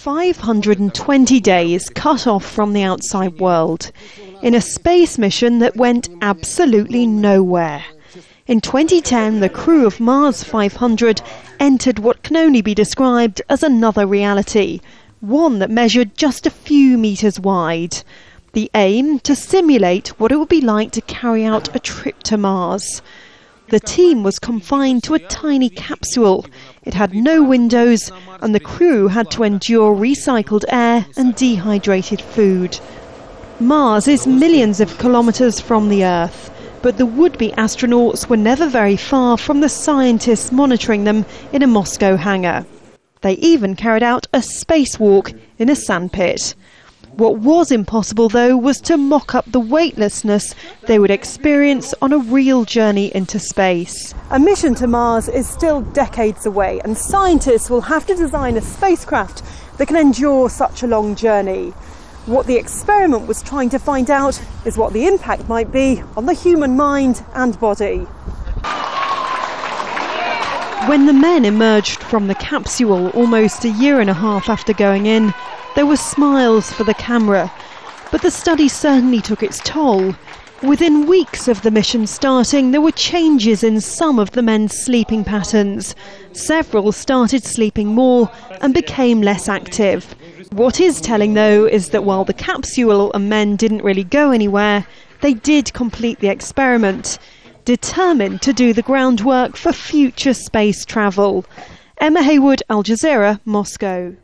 520 days cut off from the outside world in a space mission that went absolutely nowhere. In 2010, the crew of Mars 500 entered what can only be described as another reality, one that measured just a few meters wide. The aim, to simulate what it would be like to carry out a trip to Mars. The team was confined to a tiny capsule. It had no windows, and the crew had to endure recycled air and dehydrated food. Mars is millions of kilometers from the Earth, but the would-be astronauts were never very far from the scientists monitoring them in a Moscow hangar. They even carried out a spacewalk in a sandpit. What was impossible, though, was to mock up the weightlessness they would experience on a real journey into space. A mission to Mars is still decades away, and scientists will have to design a spacecraft that can endure such a long journey. What the experiment was trying to find out is what the impact might be on the human mind and body. When the men emerged from the capsule almost a year and a half after going in, there were smiles for the camera, but the study certainly took its toll. Within weeks of the mission starting, there were changes in some of the men's sleeping patterns. Several started sleeping more and became less active. What is telling, though, is that while the capsule and men didn't really go anywhere, they did complete the experiment, determined to do the groundwork for future space travel. Emma Hayward, Al Jazeera, Moscow.